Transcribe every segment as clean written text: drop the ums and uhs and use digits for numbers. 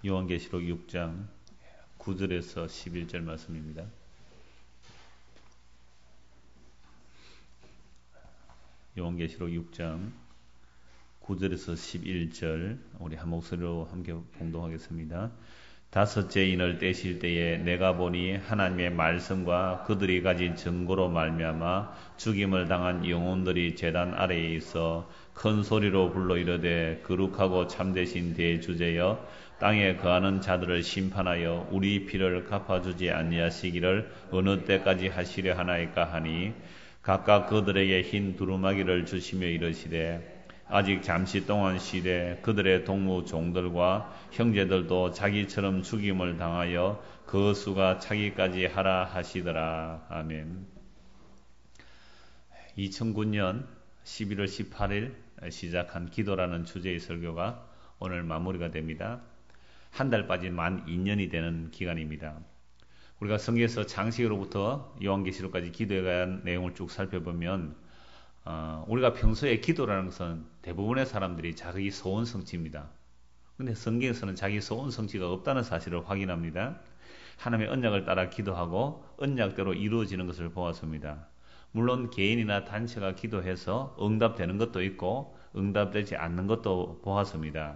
요한계시록 6장 9절에서 11절 말씀입니다. 요한계시록 6장 9절에서 11절 우리 한 목소리로 함께 봉독하겠습니다. 다섯째 인을 떼실 때에 내가 보니 하나님의 말씀과 그들이 가진 증거로 말미암아 죽임을 당한 영혼들이 제단 아래에 있어 큰 소리로 불러 이르되 거룩하고 참되신 대주제여 땅에 거하는 자들을 심판하여 우리 피를 갚아주지 아니하시기를 어느 때까지 하시려 하나이까 하니 각각 그들에게 흰 두루마기를 주시며 이르시되 아직 잠시 동안 쉬되 그들의 동무 종들과 형제들도 자기처럼 죽임을 당하여 그 수가 차기까지 하라 하시더라. 아멘. 2009년 11월 18일 시작한 기도라는 주제의 설교가 오늘 마무리가 됩니다. 한 달 빠진 만 2년이 되는 기간입니다. 우리가 성경에서 창세기로부터 요한계시록까지 기도에 관한 내용을 쭉 살펴보면 우리가 평소에 기도라는 것은 대부분의 사람들이 자기 소원 성취입니다. 그런데 성경에서는 자기 소원 성취가 없다는 사실을 확인합니다. 하나님의 언약을 따라 기도하고 언약대로 이루어지는 것을 보았습니다. 물론 개인이나 단체가 기도해서 응답되는 것도 있고 응답되지 않는 것도 보았습니다.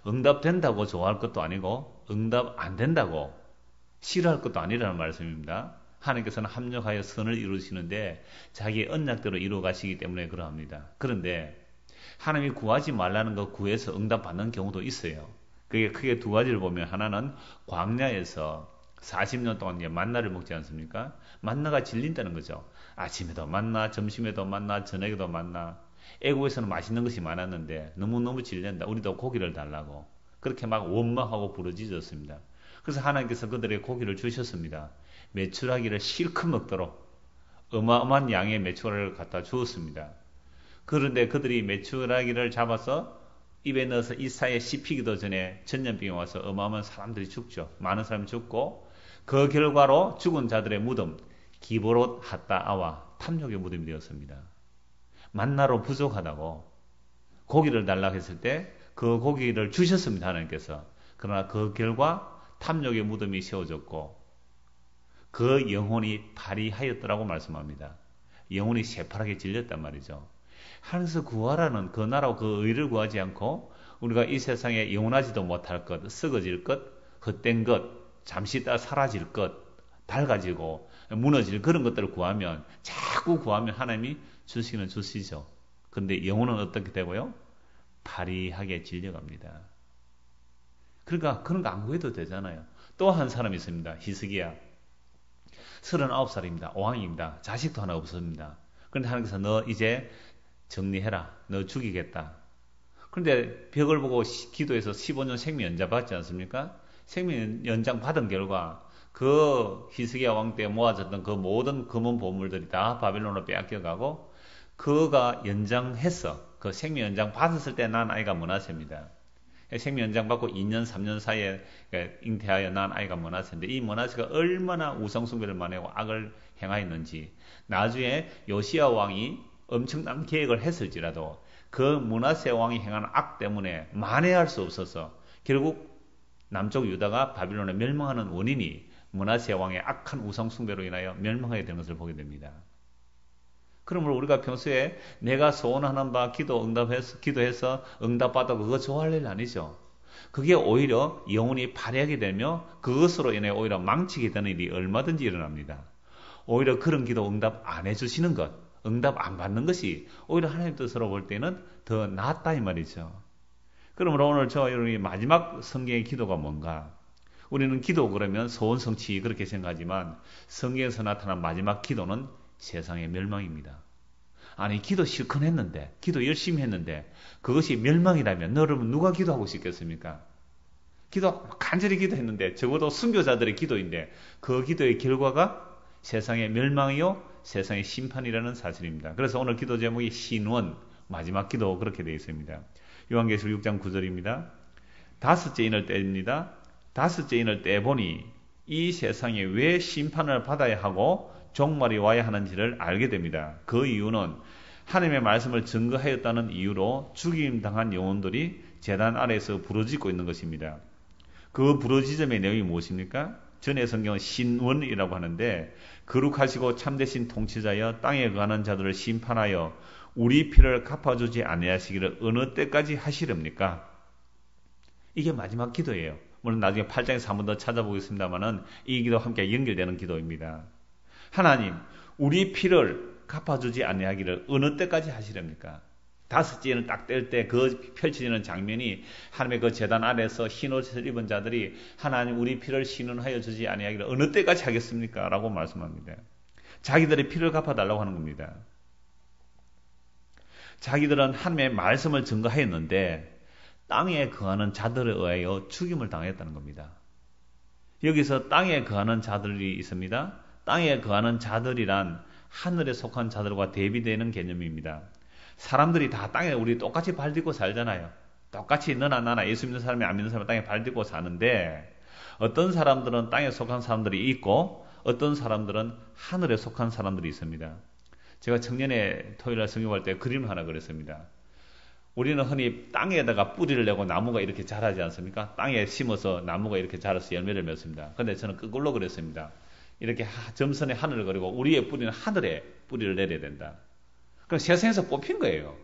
응답된다고 좋아할 것도 아니고 응답 안 된다고 싫어할 것도 아니라는 말씀입니다. 하나님께서는 합력하여 선을 이루시는데 자기의 언약대로 이루어 가시기 때문에 그러합니다. 그런데 하나님이 구하지 말라는 거 구해서 응답받는 경우도 있어요. 그게 크게 두 가지를 보면 하나는 광야에서 40년 동안 이제 만나를 먹지 않습니까? 만나가 질린다는 거죠. 아침에도 만나, 점심에도 만나, 저녁에도 만나. 애국에서는 맛있는 것이 많았는데 너무너무 질린다. 우리도 고기를 달라고. 그렇게 막 원망하고 부르짖었습니다. 그래서 하나님께서 그들에게 고기를 주셨습니다. 메추라기를 실컷 먹도록 어마어마한 양의 메추라기를 갖다 주었습니다. 그런데 그들이 메추라기를 잡아서 입에 넣어서 이 사이에 씹히기도 전에 전염병이 와서 어마어마한 사람들이 죽죠. 많은 사람이 죽고 그 결과로 죽은 자들의 무덤 기브롯 핫다아와 탐욕의 무덤이 되었습니다. 만나로 부족하다고 고기를 달라고 했을 때 그 고기를 주셨습니다. 하나님께서. 그러나 그 결과 탐욕의 무덤이 세워졌고 그 영혼이 발휘하였더라고 말씀합니다. 영혼이 새파랗게 질렸단 말이죠. 하늘에서 구하라는 그 나라와 그 의를 구하지 않고 우리가 이 세상에 영원하지도 못할 것, 썩어질 것, 헛된 것, 잠시 있다 사라질 것, 밝아지고 무너질 그런 것들을 구하면 자꾸 구하면 하나님이 주시기는 주시죠. 그런데 영혼은 어떻게 되고요? 발휘하게 질려갑니다. 그러니까 그런 거 안 구해도 되잖아요. 또 한 사람이 있습니다. 히스기야. 39살입니다. 왕입니다. 자식도 하나 없습니다. 그런데 하나님께서 너 이제 정리해라. 너 죽이겠다. 그런데 벽을 보고 기도해서 15년 생명 연장 받지 않습니까? 생명 연장 받은 결과 그 히스기야 왕 때 모아졌던 그 모든 금은 보물들이 다 바빌론으로 빼앗겨가고 그가 연장했어. 그 생명 연장 받았을 때 난 아이가 머나세입니다. 생명 연장 받고 2년, 3년 사이에 잉태하여 난 아이가 머나세인데 이 머나세가 얼마나 우상숭배를 만회하고 악을 행하였는지 나중에 요시야 왕이 엄청난 계획을 했을지라도 그 머나세 왕이 행한 악 때문에 만회할 수 없어서 결국 남쪽 유다가 바빌론에 멸망하는 원인이 머나세 왕의 악한 우상숭배로 인하여 멸망하게 되는 것을 보게 됩니다. 그러므로 우리가 평소에 내가 소원하는 바 기도해서 응답받아 그거 좋아할 일 아니죠. 그게 오히려 영혼이 발휘하게 되며 그것으로 인해 오히려 망치게 되는 일이 얼마든지 일어납니다. 오히려 그런 기도 응답 안 해주시는 것, 응답 안 받는 것이 오히려 하나님 뜻으로 볼 때는 더 낫다 이 말이죠. 그러므로 오늘 저 여러분이 마지막 성경의 기도가 뭔가? 우리는 기도 그러면 소원 성취 그렇게 생각하지만 성경에서 나타난 마지막 기도는 세상의 멸망입니다. 아니 기도 실컷 했는데 기도 열심히 했는데 그것이 멸망이라면 여러분 누가 기도하고 싶겠습니까? 기도 간절히 기도했는데 적어도 순교자들의 기도인데 그 기도의 결과가 세상의 멸망이요 세상의 심판이라는 사실입니다. 그래서 오늘 기도 제목이 신원 마지막 기도 그렇게 되어 있습니다. 요한계시록 6장 9절입니다. 다섯째 인을 떼입니다. 다섯째 인을 떼보니 이 세상에 왜 심판을 받아야 하고 종말이 와야 하는지를 알게 됩니다. 그 이유는 하나님의 말씀을 증거하였다는 이유로 죽임 당한 영혼들이 제단 아래에서 부르짖고 있는 것입니다. 그 부르짖음의 내용이 무엇입니까? 전의 성경은 신원이라고 하는데 거룩하시고 참되신 통치자여 땅에 거하는 자들을 심판하여 우리 피를 갚아주지 아니하시기를 어느 때까지 하시렵니까? 이게 마지막 기도예요. 물론 나중에 8장에서 한 번 더 찾아보겠습니다만은 이 기도와 함께 연결되는 기도입니다. 하나님, 우리 피를 갚아주지 아니하기를 어느 때까지 하시렵니까? 다섯째는 딱 뗄 때 그 펼쳐지는 장면이 하나님의 그 제단 아래서 흰 옷을 입은 자들이 하나님 우리 피를 신원하여 주지 아니하기를 어느 때까지 하겠습니까? 라고 말씀합니다. 자기들의 피를 갚아달라고 하는 겁니다. 자기들은 하나님의 말씀을 증거하였는데 땅에 거하는 자들에 의하여 죽임을 당했다는 겁니다. 여기서 땅에 거하는 자들이 있습니다. 땅에 거하는 자들이란 하늘에 속한 자들과 대비되는 개념입니다. 사람들이 다 땅에 우리 똑같이 발 딛고 살잖아요. 똑같이 너나 나나 예수 믿는 사람이 안 믿는 사람이 땅에 발 딛고 사는데 어떤 사람들은 땅에 속한 사람들이 있고 어떤 사람들은 하늘에 속한 사람들이 있습니다. 제가 청년회 토요일날 성경할 때 그림을 하나 그렸습니다. 우리는 흔히 땅에다가 뿌리를 내고 나무가 이렇게 자라지 않습니까? 땅에 심어서 나무가 이렇게 자라서 열매를 맺습니다. 그런데 저는 거꾸로 그랬습니다. 이렇게 점선에 하늘을 그리고 우리의 뿌리는 하늘에 뿌리를 내려야 된다. 그럼 세상에서 뽑힌 거예요.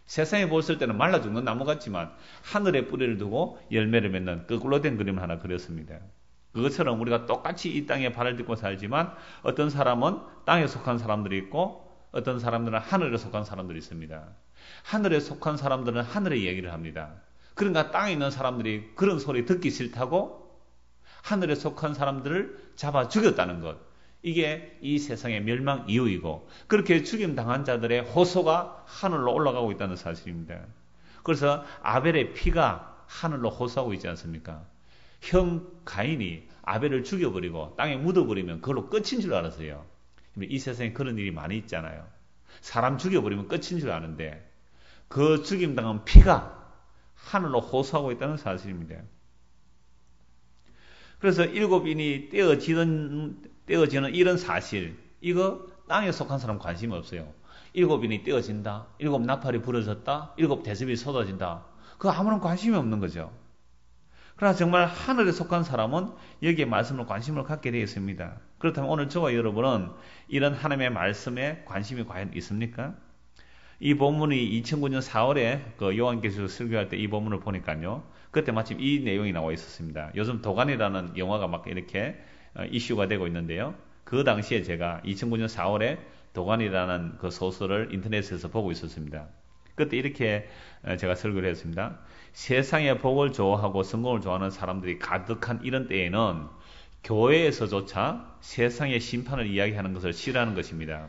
세상에 보았을 때는 말라 죽는 나무 같지만 하늘에 뿌리를 두고 열매를 맺는 거꾸로 된 그림을 하나 그렸습니다. 그것처럼 우리가 똑같이 이 땅에 발을 딛고 살지만 어떤 사람은 땅에 속한 사람들이 있고 어떤 사람들은 하늘에 속한 사람들이 있습니다. 하늘에 속한 사람들은 하늘의 얘기를 합니다. 그러니까 땅에 있는 사람들이 그런 소리 듣기 싫다고 하늘에 속한 사람들을 잡아 죽였다는 것. 이게 이 세상의 멸망 이유이고 그렇게 죽임당한 자들의 호소가 하늘로 올라가고 있다는 사실입니다. 그래서 아벨의 피가 하늘로 호소하고 있지 않습니까? 형 가인이 아벨을 죽여버리고 땅에 묻어버리면 그걸로 끝인 줄 알았어요. 이 세상에 그런 일이 많이 있잖아요. 사람 죽여버리면 끝인 줄 아는데 그 죽임당한 피가 하늘로 호소하고 있다는 사실입니다. 그래서 일곱인이 떼어지는 이런 사실, 이거 땅에 속한 사람 관심이 없어요. 일곱인이 떼어진다, 일곱 나팔이 부러졌다, 일곱 대접이 쏟아진다. 그거 아무런 관심이 없는 거죠. 그러나 정말 하늘에 속한 사람은 여기에 말씀을 관심을 갖게 되어 있습니다. 그렇다면 오늘 저와 여러분은 이런 하나님의 말씀에 관심이 과연 있습니까? 이 본문이 2009년 4월에 그 요한께서 설교할 때 이 본문을 보니까요. 그때 마침 이 내용이 나와 있었습니다. 요즘 도가니라는 영화가 막 이렇게 이슈가 되고 있는데요. 그 당시에 제가 2009년 4월에 도가니라는 그 소설을 인터넷에서 보고 있었습니다. 그때 이렇게 제가 설교를 했습니다. 세상의 복을 좋아하고 성공을 좋아하는 사람들이 가득한 이런 때에는 교회에서조차 세상의 심판을 이야기하는 것을 싫어하는 것입니다.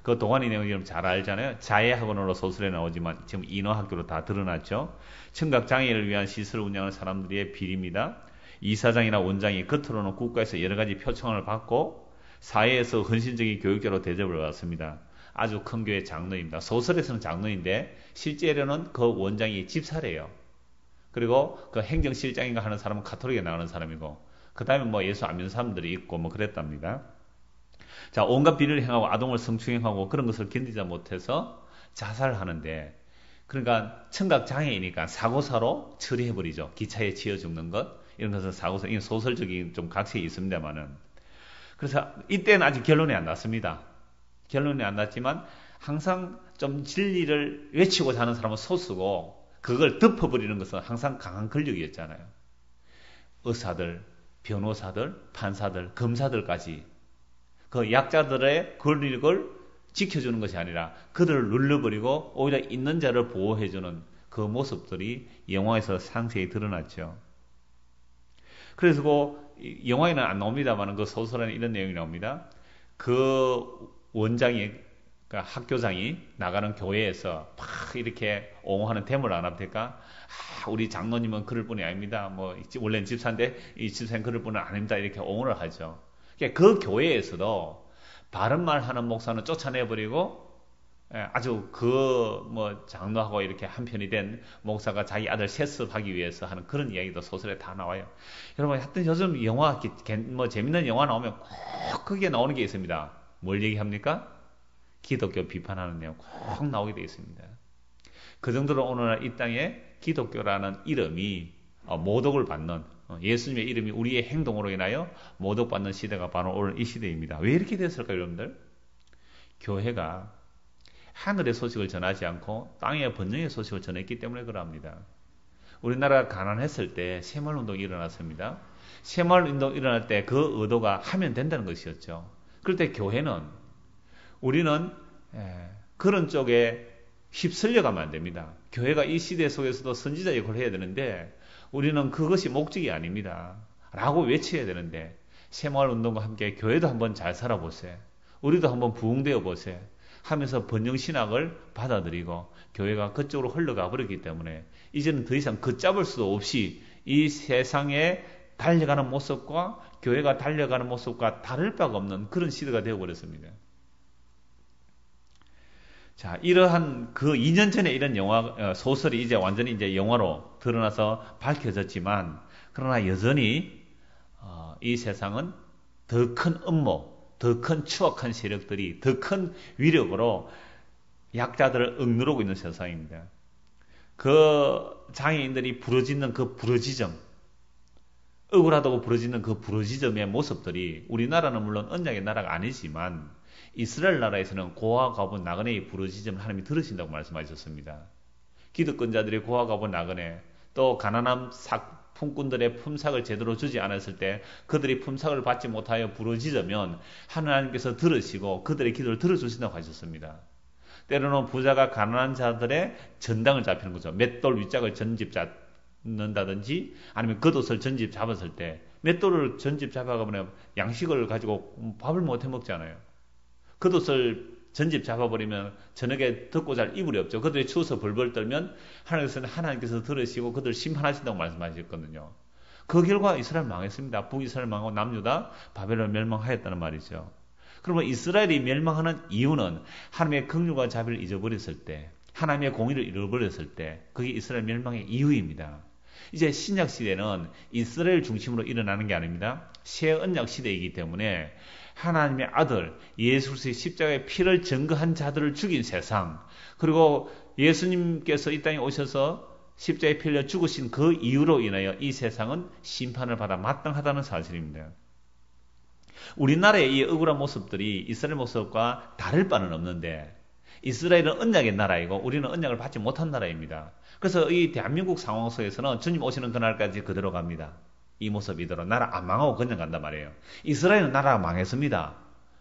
그 도가니 내용 여러분 잘 알잖아요. 자해학원으로 소설에 나오지만 지금 인어학교로 다 드러났죠. 청각장애인을 위한 시설을 운영하는 사람들의 비리입니다. 이사장이나 원장이 겉으로는 국가에서 여러 가지 표창을 받고 사회에서 헌신적인 교육자로 대접을 받습니다. 아주 큰 교회 장로입니다. 소설에서는 장로인데 실제로는 그 원장이 집사래요. 그리고 그 행정실장인가 하는 사람은 가톨릭에 나가는 사람이고 그 다음에 뭐 예수 안 믿는 사람들이 있고 뭐 그랬답니다. 자, 온갖 비리를 행하고 아동을 성추행하고 그런 것을 견디지 못해서 자살을 하는데 그러니까 청각장애이니까 사고사로 처리해버리죠. 기차에 치여 죽는 것 이런 것은 사고사, 이건 소설적인 좀 각색이 있습니다만은 그래서 이때는 아직 결론이 안 났습니다. 결론이 안 났지만 항상 좀 진리를 외치고 사는 사람은 소수고 그걸 덮어버리는 것은 항상 강한 권력이었잖아요. 의사들, 변호사들, 판사들, 검사들까지 그 약자들의 권력을 지켜주는 것이 아니라 그들을 눌러버리고 오히려 있는 자를 보호해주는 그 모습들이 영화에서 상세히 드러났죠. 그래서 그 영화에는 안 나옵니다만 그 소설에는 이런 내용이 나옵니다. 그 원장이 그러니까 학교장이 나가는 교회에서 막 이렇게 옹호하는 데모를 안 합니까? 우리 장로님은 그럴 분이 아닙니다. 뭐 원래는 집사인데 이 집사는 그럴 분은 아닙니다. 이렇게 옹호를 하죠. 그 교회에서도 바른 말 하는 목사는 쫓아내버리고 아주 그 뭐 장로하고 이렇게 한편이 된 목사가 자기 아들 세습하기 위해서 하는 그런 이야기도 소설에 다 나와요. 여러분 하여튼 요즘 영화 뭐 재밌는 영화 나오면 꼭 거기에 나오는 게 있습니다. 뭘 얘기합니까? 기독교 비판하는 내용 꼭 나오게 되어 있습니다. 그 정도로 오늘날 이 땅에 기독교라는 이름이 모독을 받는 예수님의 이름이 우리의 행동으로 인하여 모독받는 시대가 바로 오늘 이 시대입니다. 왜 이렇게 됐을까요, 여러분들? 교회가 하늘의 소식을 전하지 않고 땅의 번영의 소식을 전했기 때문에 그럽니다. 우리나라가 가난했을 때 새마을운동이 일어났습니다. 새마을운동이 일어날 때 그 의도가 하면 된다는 것이었죠. 그럴 때 교회는 우리는 그런 쪽에 휩쓸려 가면 안 됩니다. 교회가 이 시대 속에서도 선지자 역할을 해야 되는데 우리는 그것이 목적이 아닙니다. 라고 외쳐야 되는데 새마을운동과 함께 교회도 한번 잘 살아보세요. 우리도 한번 부흥되어 보세요. 하면서 번영신학을 받아들이고 교회가 그쪽으로 흘러가 버렸기 때문에 이제는 더 이상 걷잡을 수도 없이 이 세상에 달려가는 모습과 교회가 달려가는 모습과 다를 바가 없는 그런 시대가 되어버렸습니다. 자, 이러한 그 2년 전에 이런 소설이 이제 완전히 이제 영화로 드러나서 밝혀졌지만, 그러나 여전히, 이 세상은 더 큰 음모, 더 큰 추악한 세력들이 더 큰 위력으로 약자들을 억누르고 있는 세상입니다. 그 장애인들이 부르짖는 그 부르짖음, 억울하다고 부르짖는 그 부르짖음의 모습들이 우리나라는 물론 언약의 나라가 아니지만 이스라엘 나라에서는 고아 가본 나그네의 부르짖음을 하나님이 들으신다고 말씀하셨습니다. 기득권자들이 고아 가본 나그네, 또 가난한 품꾼들의 품삯을 제대로 주지 않았을 때 그들이 품삯을 받지 못하여 부르짖으면 하나님께서 들으시고 그들의 기도를 들어주신다고 하셨습니다. 때로는 부자가 가난한 자들의 전당을 잡히는 거죠. 맷돌 윗짝을 전집 잡는다든지 아니면 겉옷을 전집 잡았을 때 맷돌을 전집 잡아가면 양식을 가지고 밥을 못 해먹잖아요. 겉옷을 전집 잡아버리면 저녁에 덮고 잘 이불이 없죠. 그들이 추워서 벌벌 떨면 하나님께서 들으시고 그들을 심판하신다고 말씀하셨거든요. 그 결과 이스라엘 망했습니다. 북이스라엘 망하고 남유다 바벨론 멸망하였다는 말이죠. 그러면 이스라엘이 멸망하는 이유는 하나님의 긍휼과 자비를 잊어버렸을 때, 하나님의 공의를 잃어버렸을 때, 그게 이스라엘 멸망의 이유입니다. 이제 신약 시대는 이스라엘 중심으로 일어나는 게 아닙니다. 새 언약 시대이기 때문에 하나님의 아들 예수 그리스도의 십자가의 피를 증거한 자들을 죽인 세상, 그리고 예수님께서 이 땅에 오셔서 십자가에 피 흘려 죽으신 그 이유로 인하여 이 세상은 심판을 받아 마땅하다는 사실입니다. 우리나라의 이 억울한 모습들이 이스라엘 모습과 다를 바는 없는데 이스라엘은 언약의 나라이고 우리는 언약을 받지 못한 나라입니다. 그래서 이 대한민국 상황 속에서는 주님 오시는 그날까지 그대로 갑니다. 이 모습 이대로 나라 안 망하고 그냥 간단 말이에요. 이스라엘은 나라가 망했습니다.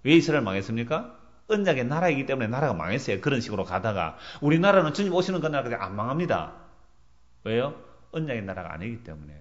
왜 이스라엘 망했습니까? 언약의 나라이기 때문에 나라가 망했어요. 그런 식으로 가다가 우리나라는 주님 오시는 그날까지 안 망합니다. 왜요? 언약의 나라가 아니기 때문에.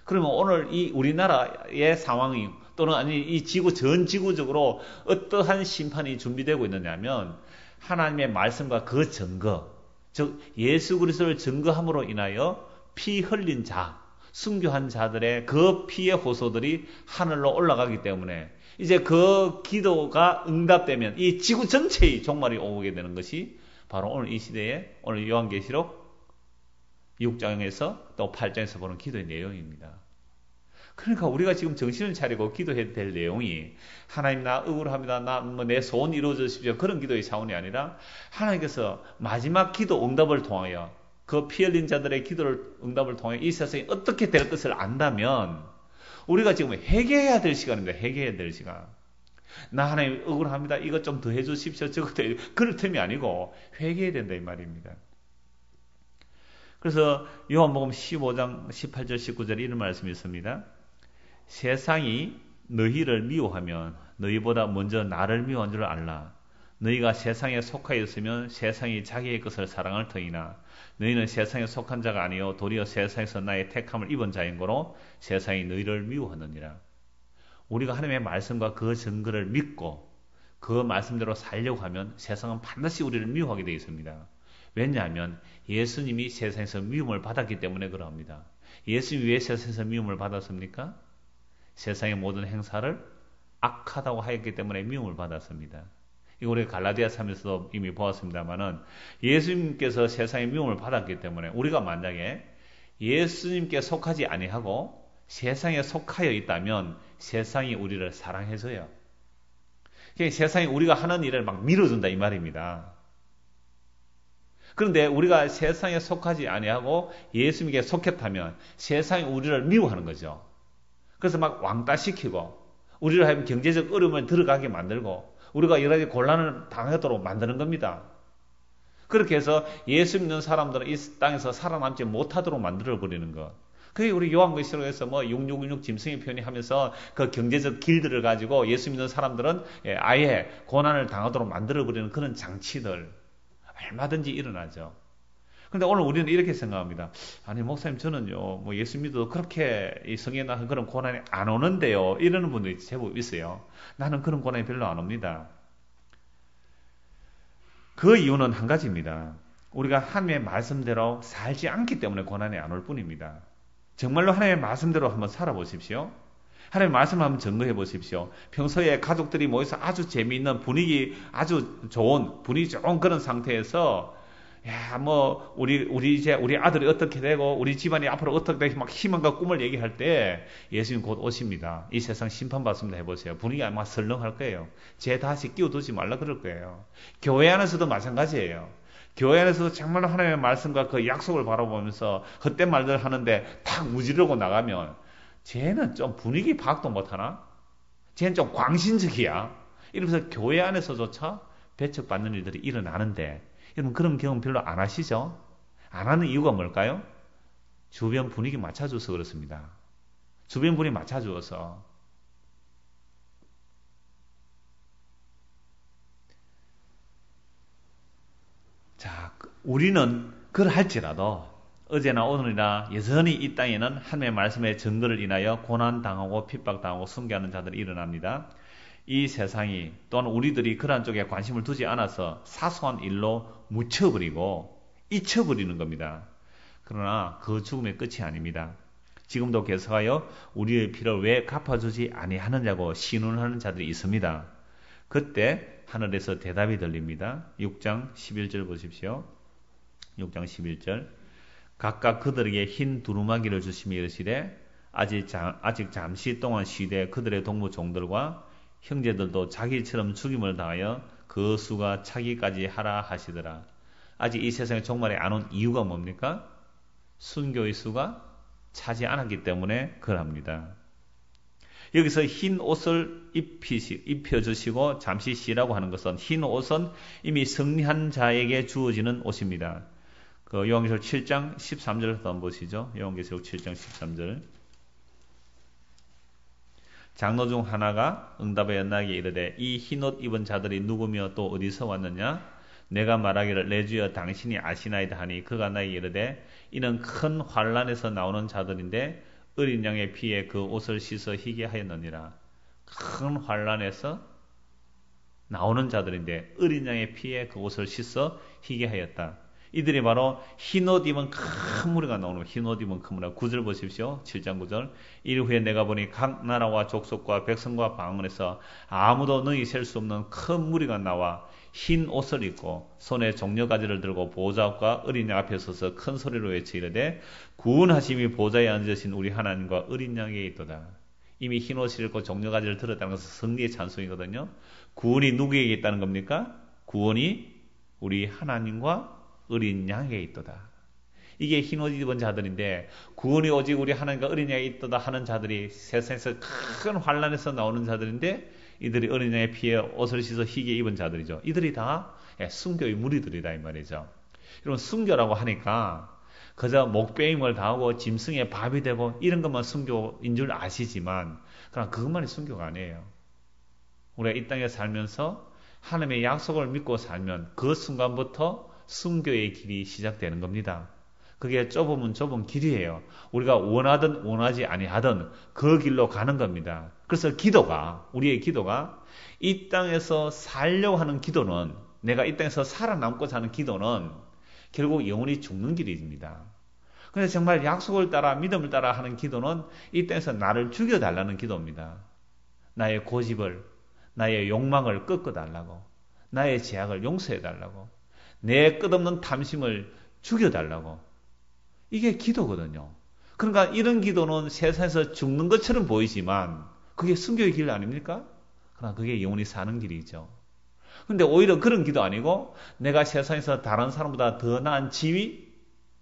그러면 오늘 이 우리나라의 상황이 또는 아니 이 지구 전 지구적으로 어떠한 심판이 준비되고 있느냐면 하나님의 말씀과 그 증거, 즉 예수 그리스도를 증거함으로 인하여 피 흘린 자, 순교한 자들의 그 피의 호소들이 하늘로 올라가기 때문에 이제 그 기도가 응답되면 이 지구 전체의 종말이 오게 되는 것이 바로 오늘 이 시대에 오늘 요한계시록 6장에서 또 8장에서 보는 기도의 내용입니다. 그러니까 우리가 지금 정신을 차리고 기도해야 될 내용이 하나님 나 억울합니다. 나 내 소원 이루어져 주십시오. 그런 기도의 차원이 아니라 하나님께서 마지막 기도 응답을 통하여 그 피 흘린 자들의 기도를 응답을 통해 이 세상이 어떻게 될 것을 안다면 우리가 지금 회개해야 될 시간입니다. 회개해야 될 시간. 나 하나님 억울합니다. 이것 좀 더 해주십시오. 저것 더 해주십시오. 그럴 틈이 아니고 회개해야 된다 이 말입니다. 그래서 요한복음 15장 18절 19절에 이런 말씀이 있습니다. 세상이 너희를 미워하면 너희보다 먼저 나를 미워한 줄 알라. 너희가 세상에 속하였으면 세상이 자기의 것을 사랑할 터이나 너희는 세상에 속한 자가 아니요 도리어 세상에서 나의 택함을 입은 자인 거로 세상이 너희를 미워하느니라. 우리가 하나님의 말씀과 그 증거를 믿고 그 말씀대로 살려고 하면 세상은 반드시 우리를 미워하게 되어 있습니다. 왜냐하면 예수님이 세상에서 미움을 받았기 때문에 그러합니다. 예수님이 왜 세상에서 미움을 받았습니까? 세상의 모든 행사를 악하다고 하였기 때문에 미움을 받았습니다. 이거 우리가 갈라디아 3에서도 이미 보았습니다만은 예수님께서 세상의 미움을 받았기 때문에 우리가 만약에 예수님께 속하지 아니하고 세상에 속하여 있다면 세상이 우리를 사랑해줘요. 세상이 우리가 하는 일을 막 밀어준다 이 말입니다. 그런데 우리가 세상에 속하지 아니하고 예수님께 속했다면 세상이 우리를 미워하는 거죠. 그래서 막 왕따시키고 우리를 하여금 경제적 어려움을 들어가게 만들고 우리가 여러 가지 곤란을 당하도록 만드는 겁니다. 그렇게 해서 예수 믿는 사람들은 이 땅에서 살아남지 못하도록 만들어버리는 것. 그게 우리 요한계시록에서 6616 짐승의 표현이 하면서 그 경제적 길들을 가지고 예수 믿는 사람들은 아예 고난을 당하도록 만들어버리는 그런 장치들 얼마든지 일어나죠. 그런데 오늘 우리는 이렇게 생각합니다. 아니 목사님 저는요 예수 믿어도 그렇게 이 성에 나서 그런 고난이 안 오는데요. 이러는 분들이 제법 있어요. 나는 그런 고난이 별로 안 옵니다. 그 이유는 한 가지입니다. 우리가 하나님의 말씀대로 살지 않기 때문에 고난이 안 올 뿐입니다. 정말로 하나님의 말씀대로 한번 살아보십시오. 하나님의 말씀을 한번 점검해 보십시오. 평소에 가족들이 모여서 아주 재미있는 분위기 분위기 좋은 그런 상태에서 우리 아들이 어떻게 되고 우리 집안이 앞으로 어떻게 되고 막 희망과 꿈을 얘기할 때 예수님 곧 오십니다. 이 세상 심판받습니다. 해보세요. 분위기 아마 설렁할 거예요. 쟤 다시 끼워두지 말라 그럴 거예요. 교회 안에서도 마찬가지예요. 교회 안에서도 정말로 하나님의 말씀과 그 약속을 바라보면서 헛된 말들 하는데 탁 무지르고 나가면 쟤는 좀 분위기 파악도 못하나? 쟤는 좀 광신적이야. 이러면서 교회 안에서조차 배척받는 일들이 일어나는데 여러분 그런 경험 별로 안 하시죠? 안 하는 이유가 뭘까요? 주변 분위기 맞춰줘서 그렇습니다. 주변 분위기 맞춰주어서. 자, 우리는 그러할지라도 어제나 오늘이나 여전히 이 땅에는 하나님의 말씀의 증거를 인하여 고난당하고 핍박당하고 순교하는 자들이 일어납니다. 이 세상이 또한 우리들이 그러한 쪽에 관심을 두지 않아서 사소한 일로 묻혀버리고 잊혀버리는 겁니다. 그러나 그 죽음의 끝이 아닙니다. 지금도 계속하여 우리의 피를 왜 갚아주지 아니하느냐고 신원하는 자들이 있습니다. 그때 하늘에서 대답이 들립니다. 6장 11절 보십시오. 6장 11절 각각 그들에게 흰 두루마기를 주시며 이르시되 아직 잠시 동안 쉬되 그들의 동무 종들과 형제들도 자기처럼 죽임을 당하여 그 수가 차기까지 하라 하시더라. 아직 이 세상에 종말이 안 온 이유가 뭡니까? 순교의 수가 차지 않았기 때문에 그럽니다. 여기서 흰 옷을 입혀주시고 잠시 쉬라고 하는 것은 흰 옷은 이미 승리한 자에게 주어지는 옷입니다. 그 요한계시록 7장 13절 한번 보시죠. 요한계시록 7장 13절 장로 중 하나가 응답에 연락에 이르되 이 흰옷 입은 자들이 누구며 또 어디서 왔느냐? 내가 말하기를 내 주여 당신이 아시나이다 하니 그가 나에게 이르되 이는 큰 환란에서 나오는 자들인데 어린 양의 피에 그 옷을 씻어 희게 하였느니라. 큰 환란에서 나오는 자들인데 어린 양의 피에 그 옷을 씻어 희게 하였다. 이들이 바로 흰옷 입은 큰 무리가 나오는 흰옷 입은 큰 무리가 9절 보십시오. 7장 9절 이를 후에 내가 보니 각 나라와 족속과 백성과 방언에서 아무도 능히 셀 수 없는 큰 무리가 나와 흰 옷을 입고 손에 종려가지를 들고 보좌 앞과 어린 양 앞에 서서 큰 소리로 외쳐 이르되 구원하심이 보좌에 앉으신 우리 하나님과 어린 양에게 있도다. 이미 흰 옷을 입고 종려가지를 들었다는 것은 승리의 찬송이거든요. 구원이 누구에게 있다는 겁니까? 구원이 우리 하나님과 어린 양에게 있도다. 이게 흰옷 입은 자들인데 구원이 오직 우리 하나님과 어린 양에게 있도다 하는 자들이 세상에서 큰 환란에서 나오는 자들인데 이들이 어린 양의 피에 옷을 씻어 희게 입은 자들이죠. 이들이 다 순교의 무리들이다 이 말이죠. 여러분 순교라고 하니까 그저 목배임을 당하고 짐승의 밥이 되고 이런 것만 순교인 줄 아시지만 그러나 그것만이 순교가 아니에요. 우리가 이 땅에 살면서 하나님의 약속을 믿고 살면 그 순간부터 순교의 길이 시작되는 겁니다. 그게 좁으면 좁은 길이에요. 우리가 원하든 원하지 아니하든 그 길로 가는 겁니다. 그래서 우리의 기도가 이 땅에서 살려고 하는 기도는 내가 이 땅에서 살아남고자 하는 기도는 결국 영원히 죽는 길입니다. 그래서 정말 약속을 따라 믿음을 따라 하는 기도는 이 땅에서 나를 죽여달라는 기도입니다. 나의 고집을 나의 욕망을 꺾어달라고 나의 죄악을 용서해달라고 내 끝없는 탐심을 죽여달라고 이게 기도거든요. 그러니까 이런 기도는 세상에서 죽는 것처럼 보이지만 그게 순교의 길 아닙니까? 그러나 그게 영원히 사는 길이죠. 근데 오히려 그런 기도 아니고 내가 세상에서 다른 사람보다 더 나은 지위,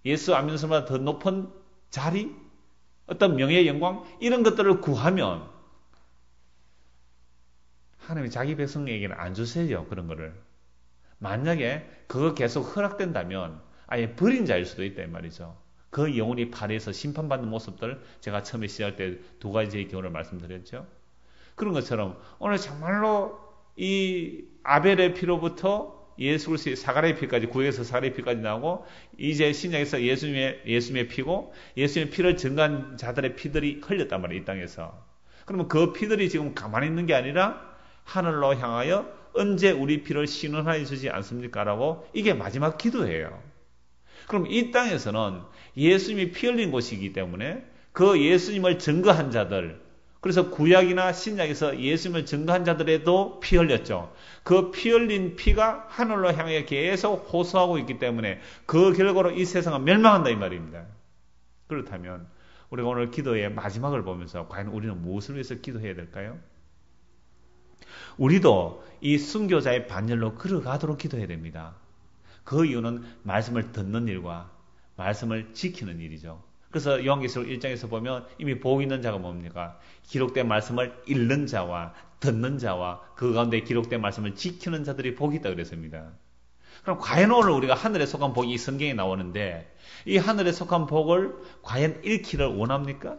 예수 안 믿는 사람보다 더 높은 자리, 어떤 명예, 영광 이런 것들을 구하면 하나님이 자기 백성에게는 안 주세요. 그런 거를. 만약에 그거 계속 허락된다면 아예 버린 자일 수도 있다 이 말이죠. 그 영혼이 파리에서 심판받는 모습들 제가 처음에 시작할 때 두 가지의 경우를 말씀드렸죠. 그런 것처럼 오늘 정말로 이 아벨의 피로부터 예수 그리스도의 사가랴의 피까지 구약에서 사가랴의 피까지 나오고 이제 신약에서 예수님의 피고 예수님의 피를 증거한 자들의 피들이 흘렸단 말이에요. 이 땅에서. 그러면 그 피들이 지금 가만히 있는 게 아니라 하늘로 향하여 언제 우리 피를 신원하여 주지 않습니까? 라고 이게 마지막 기도예요. 그럼 이 땅에서는 예수님이 피 흘린 곳이기 때문에 그 예수님을 증거한 자들, 그래서 구약이나 신약에서 예수님을 증거한 자들에도 피 흘렸죠. 그 피 흘린 피가 하늘로 향해 계속 호소하고 있기 때문에 그 결과로 이 세상은 멸망한다 이 말입니다. 그렇다면 우리가 오늘 기도의 마지막을 보면서 과연 우리는 무엇을 위해서 기도해야 될까요? 우리도 이 순교자의 반열로 걸어가도록 기도해야 됩니다. 그 이유는 말씀을 듣는 일과 말씀을 지키는 일이죠. 그래서 요한계시록 1장에서 보면 이미 복 있는 자가 뭡니까? 기록된 말씀을 읽는 자와 듣는 자와 그 가운데 기록된 말씀을 지키는 자들이 복이 있다 그랬습니다. 그럼 과연 오늘 우리가 하늘에 속한 복이 이 성경에 나오는데 이 하늘에 속한 복을 과연 잃기를 원합니까?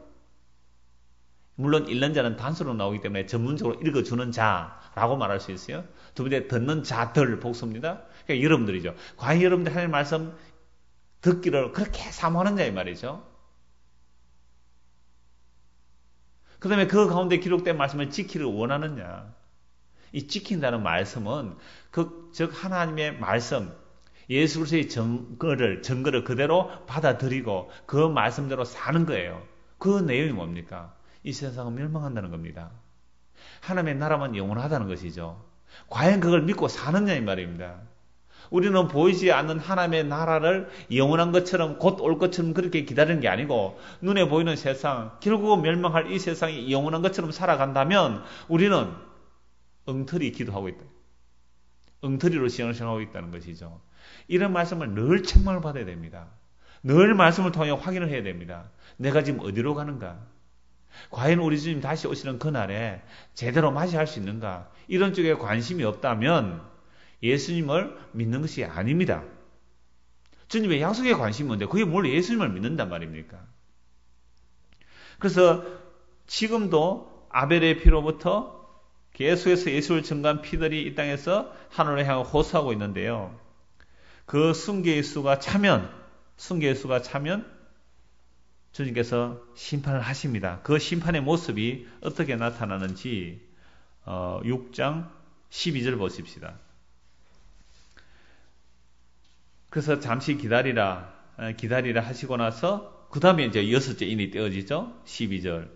물론 읽는 자는 단수로 나오기 때문에 전문적으로 읽어주는 자라고 말할 수 있어요. 두 번째 듣는 자들 복수입니다. 그러니까 여러분들이죠. 과연 여러분들 하나님의 말씀 듣기를 그렇게 사모하느냐 이 말이죠. 그 다음에 그 가운데 기록된 말씀을 지키를 원하느냐. 이 지킨다는 말씀은 즉 하나님의 말씀 예수 그리스도의 증거를 그대로 받아들이고 그 말씀대로 사는 거예요. 그 내용이 뭡니까? 이 세상은 멸망한다는 겁니다. 하나님의 나라만 영원하다는 것이죠. 과연 그걸 믿고 사느냐 이 말입니다. 우리는 보이지 않는 하나님의 나라를 영원한 것처럼 곧 올 것처럼 그렇게 기다리는 게 아니고 눈에 보이는 세상, 결국은 멸망할 이 세상이 영원한 것처럼 살아간다면 우리는 엉터리 기도하고 있다. 엉터리로 신앙생활하고 있다는 것이죠. 이런 말씀을 늘 책망을 받아야 됩니다. 늘 말씀을 통해 확인을 해야 됩니다. 내가 지금 어디로 가는가? 과연 우리 주님 다시 오시는 그날에 제대로 맞이할 수 있는가? 이런 쪽에 관심이 없다면 예수님을 믿는 것이 아닙니다. 주님의 약속에 관심이 있는데 그게 뭘 예수님을 믿는단 말입니까? 그래서 지금도 아벨의 피로부터 계속해서 예수를 증거한 피들이 이 땅에서 하늘을 향해 호소하고 있는데요. 그 순교의 수가 차면 주님께서 심판을 하십니다. 그 심판의 모습이 어떻게 나타나는지 6장 12절 보십시다. 그래서 잠시 기다리라 하시고 나서 그 다음에 이제 여섯째 인이 떼어지죠. 12절.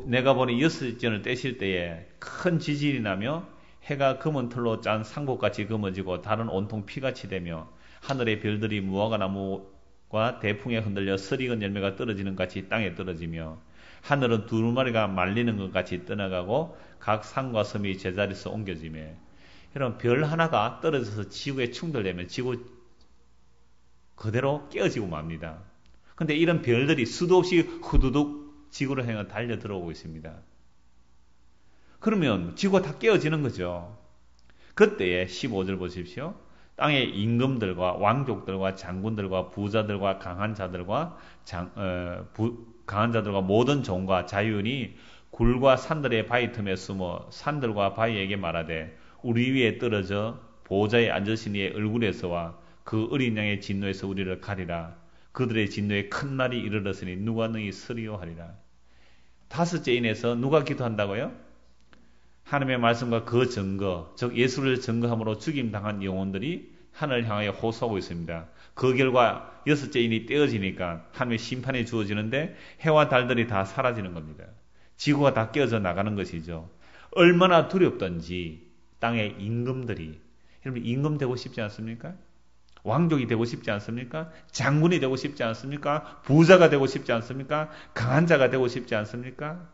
내가 보니 여섯째 인을 떼실 때에 큰 지진이 나며 해가 검은 털로 짠 상복같이 검어지고 달은 온통 피같이 되며 하늘의 별들이 무화과 나무와 대풍에 흔들려 설익은 열매가 떨어지는 같이 땅에 떨어지며 하늘은 두루마리가 말리는 것 같이 떠나가고 각 산과 섬이 제자리에서 옮겨지며 이런 별 하나가 떨어져서 지구에 충돌되면 지구 그대로 깨어지고 맙니다. 근데 이런 별들이 수도 없이 후두둑 지구를 향해 달려 들어오고 있습니다. 그러면 지구가 다 깨어지는 거죠. 그때에 15절 보십시오. 땅의 임금들과 왕족들과 장군들과 부자들과 강한 자들과 모든 종과 자유인이 굴과 산들의 바위 틈에 숨어 산들과 바위에게 말하되 우리 위에 떨어져 보좌에 앉으신 이의 얼굴에서와 그 어린 양의 진노에서 우리를 가리라. 그들의 진노에 큰 날이 이르렀으니 누가 너희 서리요 하리라. 다섯째 인에서 누가 기도한다고요? 하나님의 말씀과 그 증거, 즉 예수를 증거함으로 죽임당한 영혼들이 하늘을 향하여 호소하고 있습니다. 그 결과 여섯째 인이 떼어지니까 하나님의 심판이 주어지는데 해와 달들이 다 사라지는 겁니다. 지구가 다 깨어져 나가는 것이죠. 얼마나 두렵던지 땅의 임금들이, 여러분 임금 되고 싶지 않습니까? 왕족이 되고 싶지 않습니까? 장군이 되고 싶지 않습니까? 부자가 되고 싶지 않습니까? 강한 자가 되고 싶지 않습니까?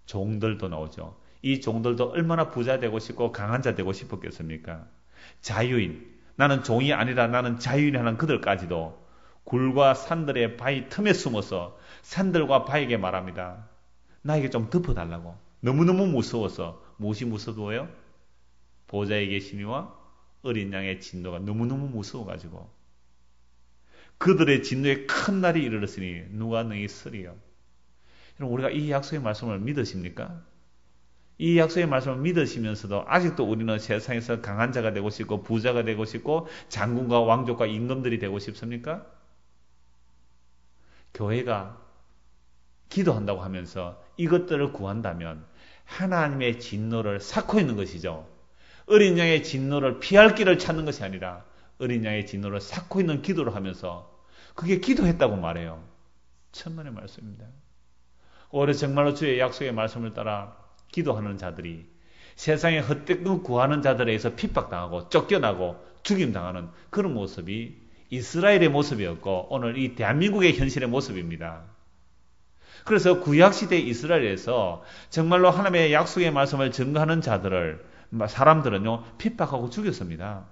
종들도 나오죠. 이 종들도 얼마나 부자 되고 싶고 강한 자 되고 싶었겠습니까? 자유인, 나는 종이 아니라 나는 자유인이라는 그들까지도 굴과 산들의 바위 틈에 숨어서 산들과 바위에게 말합니다. 나에게 좀 덮어달라고. 너무너무 무서워서. 무엇이 무서워요? 보좌에 계시니와 어린 양의 진노가 너무너무 무서워가지고 그들의 진노에 큰 날이 이르렀으니 누가 너희 쓰리요. 여러분, 우리가 이 약속의 말씀을 믿으십니까? 이 약속의 말씀을 믿으시면서도 아직도 우리는 세상에서 강한 자가 되고 싶고 부자가 되고 싶고 장군과 왕족과 임금들이 되고 싶습니까? 교회가 기도한다고 하면서 이것들을 구한다면 하나님의 진노를 삭고 있는 것이죠. 어린 양의 진노를 피할 길을 찾는 것이 아니라 어린 양의 진노를 삭고 있는 기도를 하면서 그게 기도했다고 말해요. 천만의 말씀입니다. 올해 정말로 주의 약속의 말씀을 따라 기도하는 자들이 세상에 헛된 것 구하는 자들에 의해서 핍박당하고 쫓겨나고 죽임당하는 그런 모습이 이스라엘의 모습이었고 오늘 이 대한민국의 현실의 모습입니다. 그래서 구약시대 이스라엘에서 정말로 하나님의 약속의 말씀을 증거하는 자들을 사람들은요 핍박하고 죽였습니다.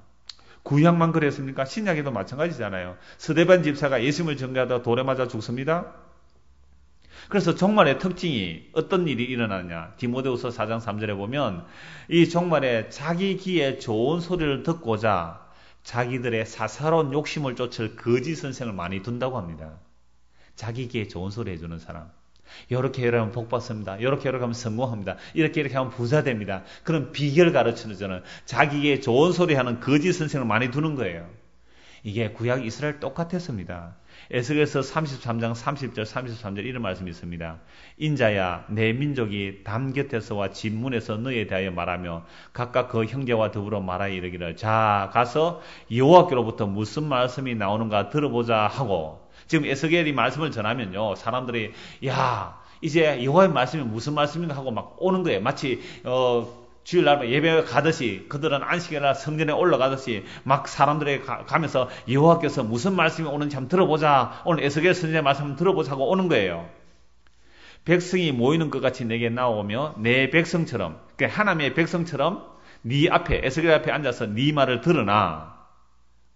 구약만 그랬습니까? 신약에도 마찬가지잖아요. 스데반 집사가 예수님을 증거하다가 돌에 맞아 죽습니다. 그래서 종말의 특징이 어떤 일이 일어나느냐. 디모데후서 4장 3절에 보면 이 종말에 자기 귀에 좋은 소리를 듣고자 자기들의 사사로운 욕심을 쫓을 거짓 선생을 많이 둔다고 합니다. 자기 귀에 좋은 소리 해주는 사람. 이렇게 하면 복 받습니다. 이렇게 하면 성공합니다. 이렇게 하면 부자 됩니다. 그런 비결 가르치는 저는 자기에게 좋은 소리 하는 거짓 선생을 많이 두는 거예요. 이게 구약 이스라엘 똑같았습니다. 에스겔서 33장 30절 33절 이런 말씀이 있습니다. 인자야 내 민족이 담 곁에서와 집 문에서 너에 대하여 말하며 각각 그 형제와 더불어 말하여 이르기를 자 가서 여호와께로부터 무슨 말씀이 나오는가 들어보자 하고 지금 에스겔이 말씀을 전하면요 사람들이 야 이제 여호와의 말씀이 무슨 말씀인가 하고 막 오는 거예요. 마치 주일날 예배 가듯이 그들은 안식일날 성전에 올라가듯이 막 사람들이 가면서 여호와께서 무슨 말씀이 오는지 한번 들어보자. 오늘 에스겔 선지자의 말씀 한번 들어보자 하고 오는 거예요. 백성이 모이는 것 같이 내게 나오며 내 백성처럼 그러니까 하나님의 백성처럼 네 앞에 에스겔 앞에 앉아서 네 말을 들으나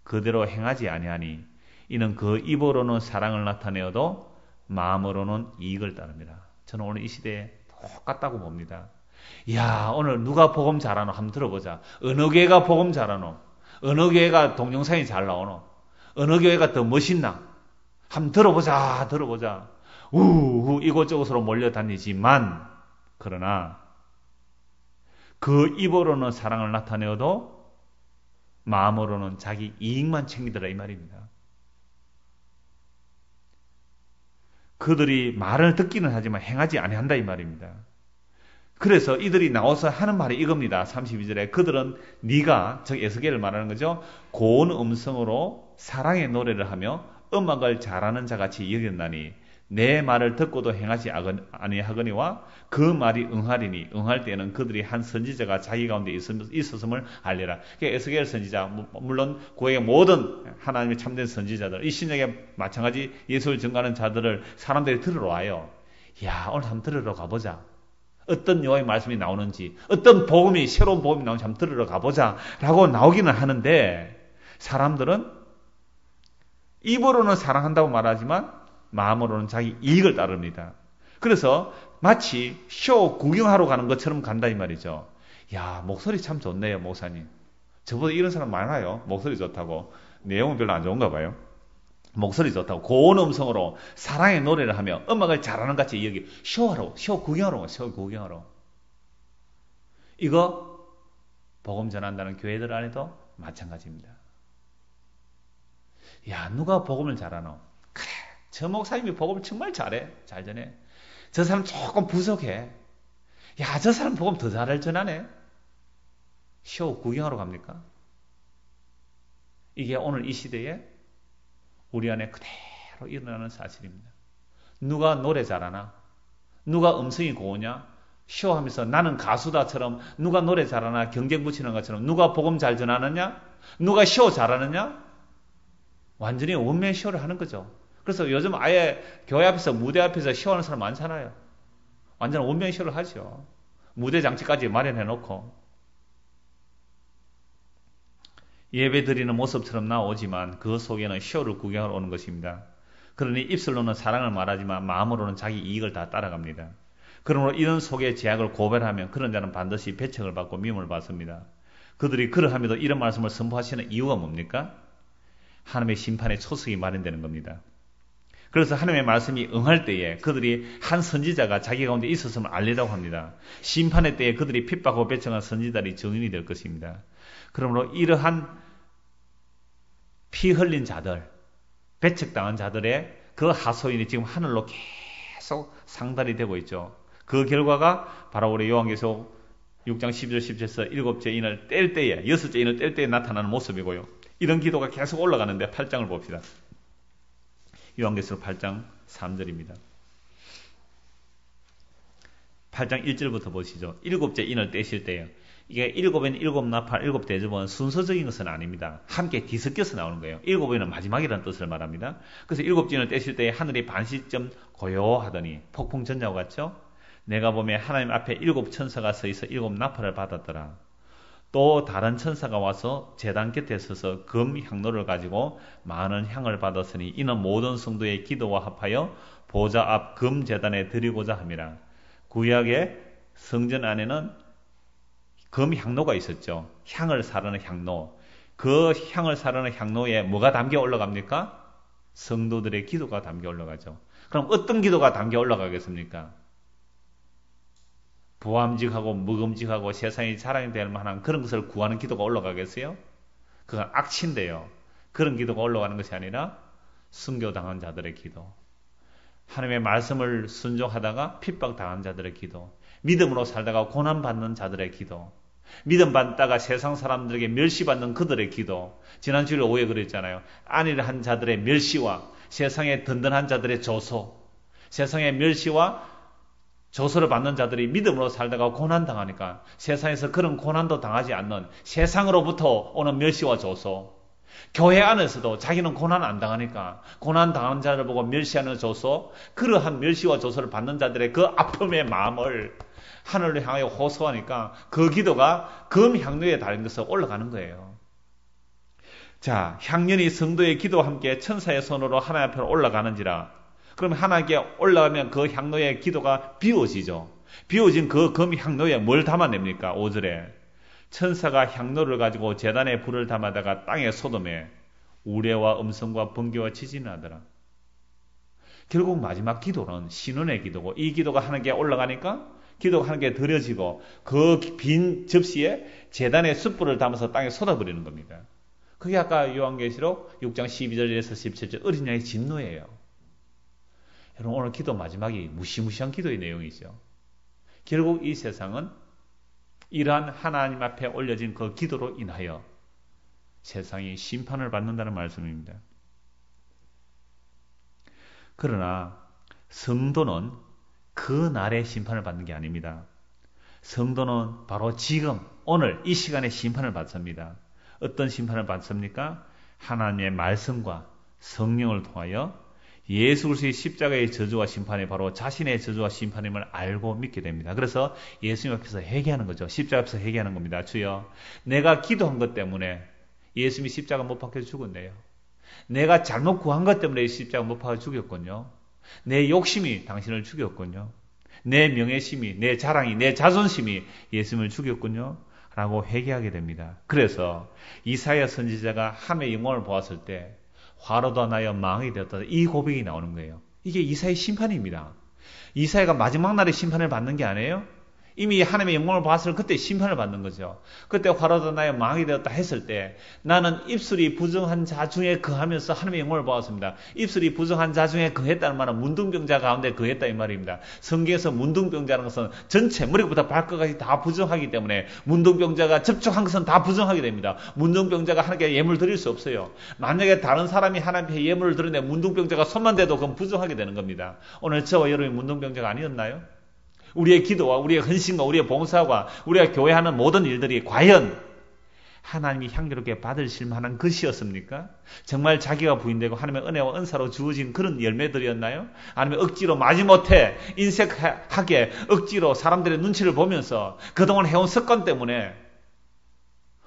그대로 행하지 아니하니 이는 그 입으로는 사랑을 나타내어도 마음으로는 이익을 따릅니다. 저는 오늘 이 시대에 똑같다고 봅니다. 야 오늘 누가 복음 잘하노 한번 들어보자. 어느 교회가 복음 잘하노? 어느 교회가 동영상이 잘 나오노? 어느 교회가 더 멋있나? 한번 들어보자. 우후 이곳저곳으로 몰려다니지만 그러나 그 입으로는 사랑을 나타내어도 마음으로는 자기 이익만 챙기더라 이 말입니다. 그들이 말을 듣기는 하지만 행하지 아니한다 이 말입니다. 그래서 이들이 나와서 하는 말이 이겁니다. 32절에 그들은 네가 즉 에스겔을 말하는 거죠. 고운 음성으로 사랑의 노래를 하며 음악을 잘하는 자같이 여겼나니 내 말을 듣고도 행하지 아니하거니와 그 말이 응하리니 응할 때에는 그들이 한 선지자가 자기 가운데 있었음을 알리라. 그러니까 에스겔 선지자 물론 구약의 모든 하나님의 참된 선지자들 이 신약에 마찬가지 예수를 증거하는 자들을 사람들이 들으러 와요. 야 오늘 한번 들으러 가보자. 어떤 여호와의 말씀이 나오는지 어떤 복음이 새로운 복음이 나오는지 한번 들으러 가보자 라고 나오기는 하는데 사람들은 입으로는 사랑한다고 말하지만 마음으로는 자기 이익을 따릅니다. 그래서 마치 쇼 구경하러 가는 것처럼 간다 이 말이죠. 야 목소리 참 좋네요 목사님. 저보다 이런 사람 많아요. 목소리 좋다고. 내용은 별로 안 좋은가 봐요. 목소리 좋다고 고운 음성으로 사랑의 노래를 하며 음악을 잘하는 같이 여기 쇼 구경하러 이거 복음 전한다는 교회들 안에도 마찬가지입니다. 야 누가 복음을 잘하노? 그래 저 목사님이 복음을 정말 잘해 잘 전해. 저 사람 조금 부족해. 야 저 사람 복음 더 잘 전하네. 쇼 구경하러 갑니까? 이게 오늘 이 시대에 우리 안에 그대로 일어나는 사실입니다. 누가 노래 잘하나? 누가 음성이 고우냐? 쇼하면서 나는 가수다처럼 누가 노래 잘하나 경쟁 붙이는 것처럼 누가 복음 잘 전하느냐? 누가 쇼 잘하느냐? 완전히 원맨 쇼를 하는 거죠. 그래서 요즘 아예 교회 앞에서 무대 앞에서 쇼하는 사람 많잖아요. 완전 원맨 쇼를 하죠. 무대 장치까지 마련해 놓고 예배 드리는 모습처럼 나오지만 그 속에는 쇼를 구경하러 오는 것입니다. 그러니 입술로는 사랑을 말하지만 마음으로는 자기 이익을 다 따라갑니다. 그러므로 이런 속의 제약을 고발하면 그런 자는 반드시 배척을 받고 미움을 받습니다. 그들이 그러함에도 이런 말씀을 선포하시는 이유가 뭡니까? 하나님의 심판의 초석이 마련되는 겁니다. 그래서 하나님의 말씀이 응할 때에 그들이 한 선지자가 자기 가운데 있었음을 알리라고 합니다. 심판의 때에 그들이 핍박하고 배척한 선지자들이 증인이 될 것입니다. 그러므로 이러한 피 흘린 자들, 배척당한 자들의 그 하소인이 지금 하늘로 계속 상달이 되고 있죠. 그 결과가 바로 우리 요한계시록 6장 12절 17절에서 일곱째 인을 뗄 때에, 여섯째 인을 뗄 때에 나타나는 모습이고요. 이런 기도가 계속 올라가는데 8장을 봅시다. 요한계시록 8장 3절입니다. 8장 1절부터 보시죠. 일곱째 인을 떼실 때요. 이게 일곱엔 일곱 나팔, 일곱 대접은 순서적인 것은 아닙니다. 함께 뒤섞여서 나오는 거예요. 일곱에는 마지막이라는 뜻을 말합니다. 그래서 일곱째 인을 떼실 때에 하늘이 반시점 고요하더니 폭풍 전야와 같죠? 내가 보면 하나님 앞에 일곱 천사가 서 있어 일곱 나팔을 받았더라. 또 다른 천사가 와서 제단 곁에 서서 금 향로를 가지고 많은 향을 받았으니 이는 모든 성도의 기도와 합하여 보좌 앞 금 제단에 드리고자 함이라. 구약의 성전 안에는 금 향로가 있었죠. 향을 사르는 향로. 그 향을 사르는 향로에 뭐가 담겨 올라갑니까? 성도들의 기도가 담겨 올라가죠. 그럼 어떤 기도가 담겨 올라가겠습니까? 부함직하고 먹음직하고 세상이 자랑이 될 만한 그런 것을 구하는 기도가 올라가겠어요? 그건 악취인데요. 그런 기도가 올라가는 것이 아니라 순교당한 자들의 기도. 하나님의 말씀을 순종하다가 핍박당한 자들의 기도. 믿음으로 살다가 고난받는 자들의 기도. 믿음 받다가 세상 사람들에게 멸시받는 그들의 기도. 지난주에 오해 그랬잖아요. 안일한 자들의 멸시와 세상의 든든한 자들의 조소. 세상의 멸시와 조소를 받는 자들이 믿음으로 살다가 고난당하니까 세상에서 그런 고난도 당하지 않는 세상으로부터 오는 멸시와 조소. 교회 안에서도 자기는 고난 안 당하니까 고난 당한 자를 보고 멸시하는 조소, 그러한 멸시와 조소를 받는 자들의 그 아픔의 마음을 하늘을 향하여 호소하니까 그 기도가 금 향로에 달려서 올라가는 거예요. 자, 향년이 성도의 기도와 함께 천사의 손으로 하나님 앞으로 올라가는지라. 그러면 하나님께 올라가면 그 향로의 기도가 비워지죠. 비워진 그 금 향로에 뭘 담아냅니까? 5절에 천사가 향로를 가지고 제단에 불을 담아다가 땅에 쏟음에 우레와 음성과 번개와 지진을 하더라. 결국 마지막 기도는 신원의 기도고, 이 기도가 하나님께 올라가니까 기도가 하나님께 드려지고 그 빈 접시에 제단에 숯불을 담아서 땅에 쏟아버리는 겁니다. 그게 아까 요한계시록 6장 12절에서 17절 어린 양의 진노예요. 여러분, 오늘 기도 마지막이 무시무시한 기도의 내용이죠. 결국 이 세상은 이러한 하나님 앞에 올려진 그 기도로 인하여 세상이 심판을 받는다는 말씀입니다. 그러나 성도는 그 날의 심판을 받는 게 아닙니다. 성도는 바로 지금, 오늘 이 시간에 심판을 받습니다. 어떤 심판을 받습니까? 하나님의 말씀과 성령을 통하여 예수 그리스도의 십자가의 저주와 심판이 바로 자신의 저주와 심판임을 알고 믿게 됩니다. 그래서 예수님 앞에서 회개하는 거죠. 십자가 앞에서 회개하는 겁니다. 주여, 내가 기도한 것 때문에 예수님이 십자가 못 박혀 죽었네요. 내가 잘못 구한 것 때문에 십자가 못 박혀 죽였군요. 내 욕심이 당신을 죽였군요. 내 명예심이, 내 자랑이, 내 자존심이 예수님을 죽였군요. 라고 회개하게 됩니다. 그래서 이사야 선지자가 하나님의 영광을 보았을 때 화로도 나여 망이 되었다. 이 고백이 나오는 거예요. 이게 이사야의 심판입니다. 이사야가 마지막 날에 심판을 받는 게 아니에요? 이미 하나님의 영광을 봤을 그때 심판을 받는 거죠. 그때 화로도 나여 망이 되었다 했을 때 나는 입술이 부정한 자 중에 거하면서 하나님의 영광을 보았습니다. 입술이 부정한 자 중에 거했다는 말은 문둥병자 가운데 거했다 이 말입니다. 성경에서 문둥병자라는 것은 전체 머리부터 발끝까지 다 부정하기 때문에 문둥병자가 접촉한 것은 다 부정하게 됩니다. 문둥병자가 하나님께 예물을 드릴 수 없어요. 만약에 다른 사람이 하나님께 예물을 드리는데 문둥병자가 손만 대도 그건 부정하게 되는 겁니다. 오늘 저와 여러분이 문둥병자가 아니었나요? 우리의 기도와 우리의 헌신과 우리의 봉사와 우리가 교회하는 모든 일들이 과연 하나님이 향기롭게 받으실 만한 것이었습니까? 정말 자기가 부인되고 하나님의 은혜와 은사로 주어진 그런 열매들이었나요? 아니면 억지로 마지못해 인색하게 억지로 사람들의 눈치를 보면서 그동안 해온 습관 때문에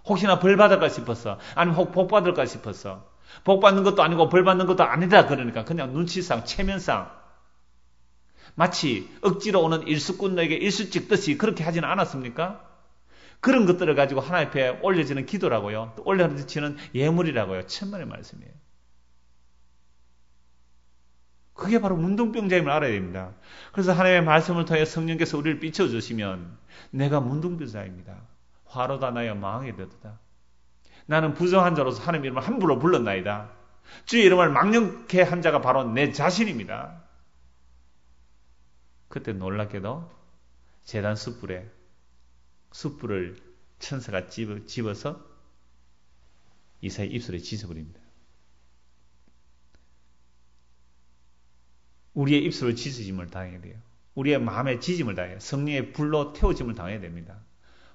혹시나 벌 받을까 싶어서, 아니면 혹 복 받을까 싶어서, 복 받는 것도 아니고 벌 받는 것도 아니다 그러니까 그냥 눈치상 체면상 마치 억지로 오는 일수꾼에게 일수 찍듯이 그렇게 하지는 않았습니까? 그런 것들을 가지고 하나님 앞에 올려지는 기도라고요. 또 올려지는 예물이라고요. 천만의 말씀이에요. 그게 바로 문둥병자임을 알아야 됩니다. 그래서 하나님의 말씀을 통해 성령께서 우리를 비춰주시면 내가 문둥병자입니다. 화로다 나여 망하게 되도다. 나는 부정한 자로서 하나님 이름을 함부로 불렀나이다. 주의 이름을 망령케 한 자가 바로 내 자신입니다. 그때 놀랍게도 제단 숯불을 천사가 집어서 이사의 입술에 짖어버립니다. 우리의 입술을 짖으심을 당해야 돼요. 우리의 마음에 짖음을 당해요. 성령의 불로 태워짐을 당해야 됩니다.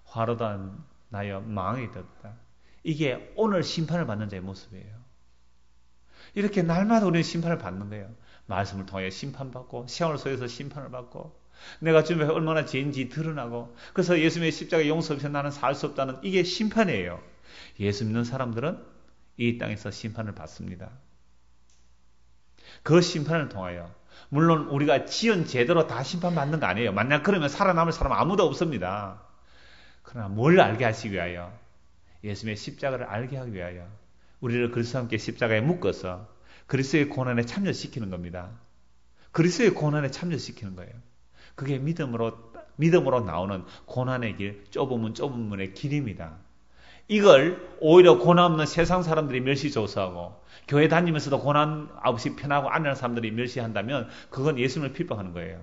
화로다 나여 망하게 되었다. 이게 오늘 심판을 받는 자의 모습이에요. 이렇게 날마다 우리는 심판을 받는 거예요. 말씀을 통해 심판받고 세월 속에서 심판을 받고 내가 주님의 얼마나 죄인지 드러나고 그래서 예수님의 십자가 용서 없이 나는 살 수 없다는 이게 심판이에요. 예수 믿는 사람들은 이 땅에서 심판을 받습니다. 그 심판을 통하여 물론 우리가 지은 제대로 다 심판받는 거 아니에요. 만약 그러면 살아남을 사람 아무도 없습니다. 그러나 뭘 알게 하시기 위하여 예수님의 십자가를 알게 하기 위하여 우리를 그리스도와 함께 십자가에 묶어서 그리스도의 고난에 참여시키는 겁니다. 그리스도의 고난에 참여시키는 거예요. 그게 믿음으로 나오는 고난의 길, 좁은 문의 길입니다. 이걸 오히려 고난 없는 세상 사람들이 멸시조소하고 교회 다니면서도 고난 없이 편하고 안전한 사람들이 멸시한다면 그건 예수님을 핍박하는 거예요.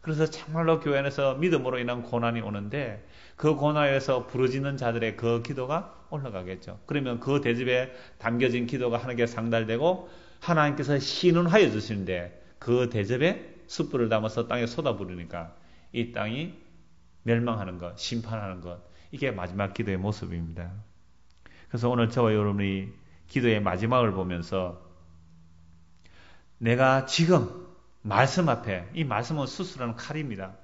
그래서 참말로 교회 안에서 믿음으로 인한 고난이 오는데 그 고난에서 부르짖는 자들의 그 기도가 올라가겠죠. 그러면 그 대접에 담겨진 기도가 하나님께 상달되고 하나님께서 신원하여 주시는데 그 대접에 숯불을 담아서 땅에 쏟아부으니까 이 땅이 멸망하는 것, 심판하는 것, 이게 마지막 기도의 모습입니다. 그래서 오늘 저와 여러분이 기도의 마지막을 보면서 내가 지금 말씀 앞에, 이 말씀은 수술하는 칼입니다.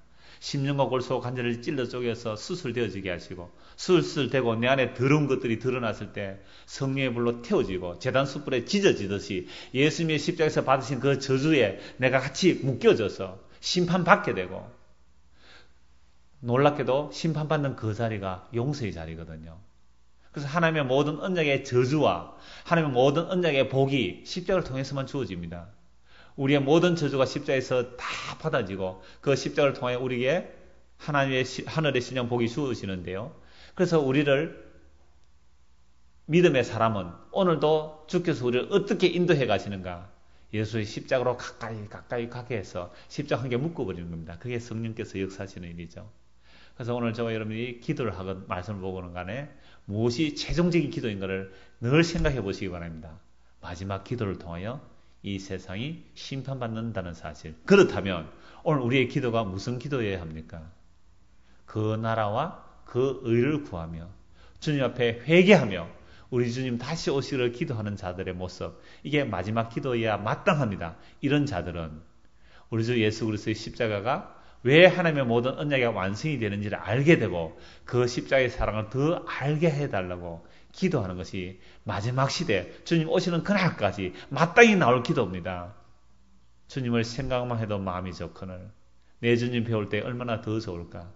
심령과 골수와 관절을 찔러 쪼개서 수술되어지게 하시고 수술되고 내 안에 더러운 것들이 드러났을 때 성령의 불로 태워지고 제단 숯불에 찢어지듯이 예수님의 십자가에서 받으신 그 저주에 내가 같이 묶여져서 심판받게 되고 놀랍게도 심판받는 그 자리가 용서의 자리거든요. 그래서 하나님의 모든 언약의 저주와 하나님의 모든 언약의 복이 십자가를 통해서만 주어집니다. 우리의 모든 저주가 십자가에서 다 받아지고 그 십자가를 통해 우리에게 하나님의 하늘의 신령 복이 주어지는데요. 그래서 우리를 믿음의 사람은 오늘도 주께서 우리를 어떻게 인도해 가시는가? 예수의 십자가로 가까이 가게 해서 십자가 한 개 묶어버리는 겁니다. 그게 성령께서 역사하시는 일이죠. 그래서 오늘 저와 여러분이 기도를 하건 말씀을 보고는 간에 무엇이 최종적인 기도인가를 늘 생각해 보시기 바랍니다. 마지막 기도를 통하여 이 세상이 심판받는다는 사실. 그렇다면 오늘 우리의 기도가 무슨 기도여야 합니까? 그 나라와 그 의를 구하며 주님 앞에 회개하며 우리 주님 다시 오시기를 기도하는 자들의 모습. 이게 마지막 기도여야 마땅합니다. 이런 자들은 우리 주 예수 그리스도의 십자가가 왜 하나님의 모든 언약이 완성이 되는지를 알게 되고 그 십자가의 사랑을 더 알게 해달라고 기도하는 것이 마지막 시대 주님 오시는 그날까지 마땅히 나올 기도입니다. 주님을 생각만 해도 마음이 좋거늘 내 주님 배울 때 얼마나 더 좋을까.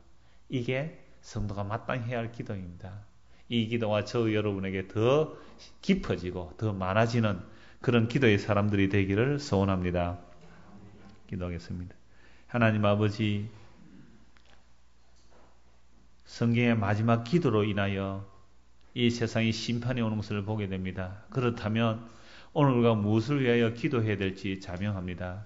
이게 성도가 마땅히 해야 할 기도입니다. 이 기도가 저 여러분에게 더 깊어지고 더 많아지는 그런 기도의 사람들이 되기를 소원합니다. 기도하겠습니다. 하나님 아버지, 성경의 마지막 기도로 인하여 이 세상이 심판이 오는 것을 보게 됩니다. 그렇다면 오늘 우리가 무엇을 위하여 기도해야 될지 자명합니다.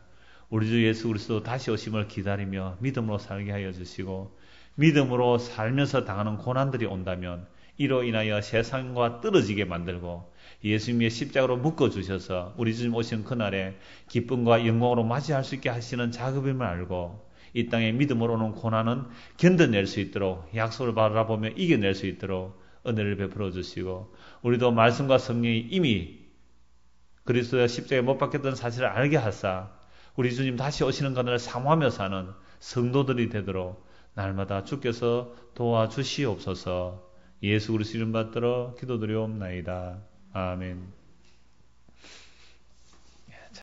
우리 주 예수 그리스도 다시 오심을 기다리며 믿음으로 살게 하여 주시고 믿음으로 살면서 당하는 고난들이 온다면 이로 인하여 세상과 떨어지게 만들고 예수님의 십자가로 묶어주셔서 우리 주님 오신 그날에 기쁨과 영광으로 맞이할 수 있게 하시는 작업임을 알고 이 땅에 믿음으로 오는 고난은 견뎌낼 수 있도록 약속을 바라보며 이겨낼 수 있도록 은혜를 베풀어 주시고 우리도 말씀과 성령이 이미 그리스도의 십자가에 못 박혔던 사실을 알게 하사 우리 주님 다시 오시는 그날을 사모하며 사는 성도들이 되도록 날마다 주께서 도와주시옵소서. 예수 그리스도 이름 받들어 기도드리옵나이다. 아멘.